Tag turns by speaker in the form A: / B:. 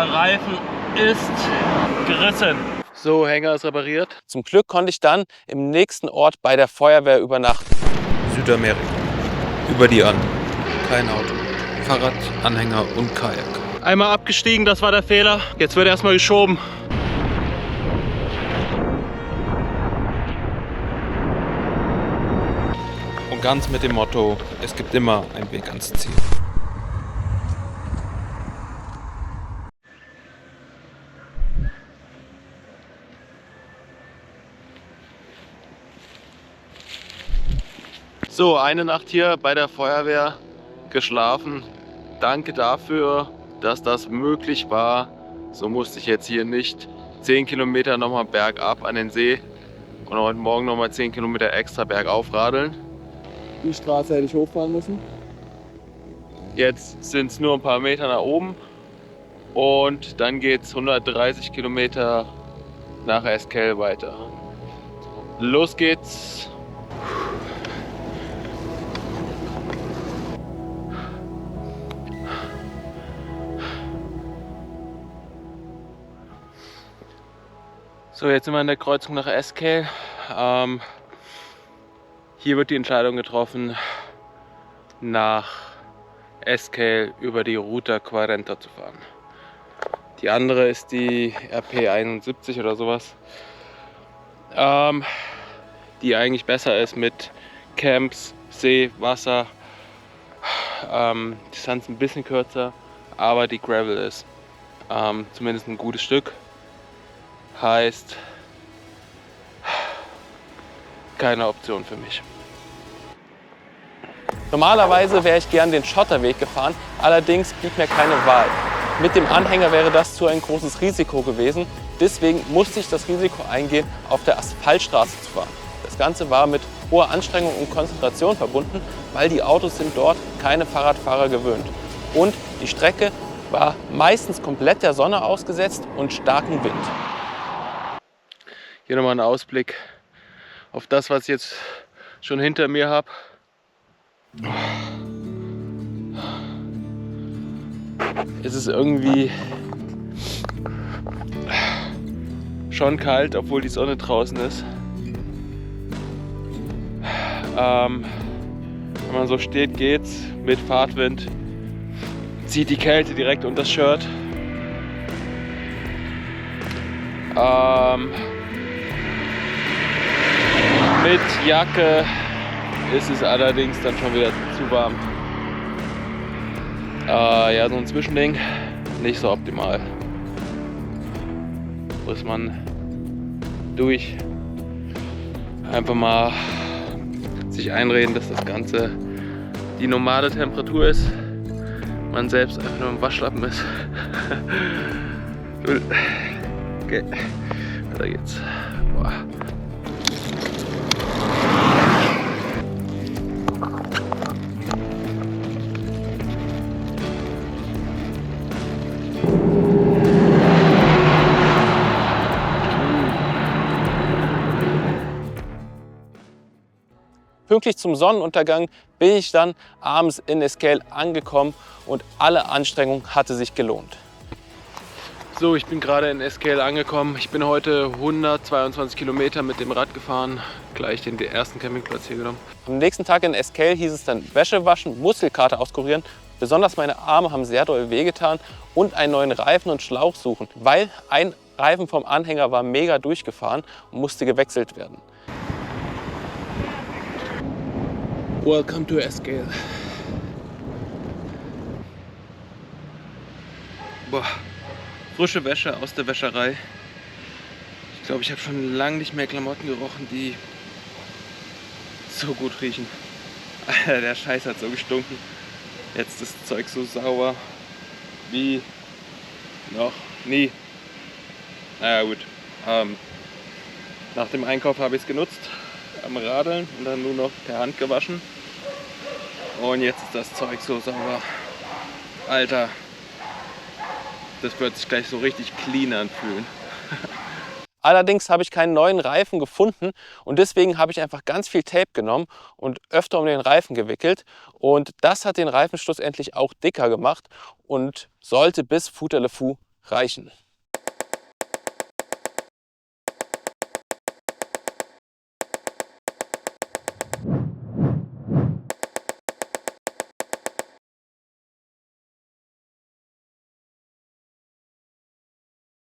A: Der Reifen ist gerissen. So, Hänger ist repariert.
B: Zum Glück konnte ich dann im nächsten Ort bei der Feuerwehr übernachten.
C: Südamerika. Über die Anden. Kein Auto. Fahrrad, Anhänger und Kajak.
A: Einmal abgestiegen, das war der Fehler. Jetzt wird erstmal geschoben.
C: Und ganz mit dem Motto, es gibt immer einen Weg ans Ziel.
A: So, eine Nacht hier bei der Feuerwehr geschlafen. Danke dafür, dass das möglich war. So musste ich jetzt hier nicht 10 Kilometer nochmal bergab an den See und heute Morgen nochmal 10 Kilometer extra bergauf radeln. Die Straße hätte ich hochfahren müssen. Jetzt sind es nur ein paar Meter nach oben und dann geht es 130 Kilometer nach Esquel weiter. Los geht's! So, jetzt sind wir an der Kreuzung nach Esquel. Hier wird die Entscheidung getroffen, nach Esquel über die Ruta 40 zu fahren. Die andere ist die RP 71 oder sowas, die eigentlich besser ist mit Camps, See, Wasser, Distanz ein bisschen kürzer, aber die Gravel ist zumindest ein gutes Stück. Heißt, keine Option für mich.
B: Normalerweise wäre ich gern den Schotterweg gefahren, allerdings blieb mir keine Wahl. Mit dem Anhänger wäre das zu ein großes Risiko gewesen, deswegen musste ich das Risiko eingehen, auf der Asphaltstraße zu fahren. Das Ganze war mit hoher Anstrengung und Konzentration verbunden, weil die Autos sind dort keine Fahrradfahrer gewöhnt. Und die Strecke war meistens komplett der Sonne ausgesetzt und starkem Wind.
A: Hier nochmal ein Ausblick auf das, was ich jetzt schon hinter mir habe. Es ist irgendwie schon kalt, obwohl die Sonne draußen ist. Wenn man so steht, geht's. Mit Fahrtwind zieht die Kälte direkt unter das Shirt. Mit Jacke ist es allerdings dann schon wieder zu warm. Ja, so ein Zwischending, nicht so optimal. Muss man durch. Einfach mal sich einreden, dass das Ganze die normale Temperatur ist. Man selbst einfach nur im Waschlappen ist. Okay, weiter geht's. Boah.
B: Pünktlich zum Sonnenuntergang bin ich dann abends in Esquel angekommen und alle Anstrengung hatte sich gelohnt.
A: So, ich bin gerade in Esquel angekommen. Ich bin heute 122 Kilometer mit dem Rad gefahren, gleich den ersten Campingplatz hier genommen.
B: Am nächsten Tag in Esquel hieß es dann Wäsche waschen, Muskelkater auskurieren. Besonders meine Arme haben sehr doll wehgetan und einen neuen Reifen und Schlauch suchen, weil ein Reifen vom Anhänger war mega durchgefahren und musste gewechselt werden.
A: Welcome to Esquel. Boah, frische Wäsche aus der Wäscherei. Ich glaube, ich habe schon lange nicht mehr Klamotten gerochen, die so gut riechen. Alter, der Scheiß hat so gestunken. Jetzt ist das Zeug so sauber wie noch nie. Naja gut, nach dem Einkauf habe ich es genutzt, am Radeln und dann nur noch per Hand gewaschen. Und jetzt ist das Zeug so sauber. Alter, das wird sich gleich so richtig clean anfühlen.
B: Allerdings habe ich keinen neuen Reifen gefunden und deswegen habe ich einfach ganz viel Tape genommen und öfter um den Reifen gewickelt. Und das hat den Reifen schlussendlich auch dicker gemacht und sollte bis Fouta-le-Fou reichen.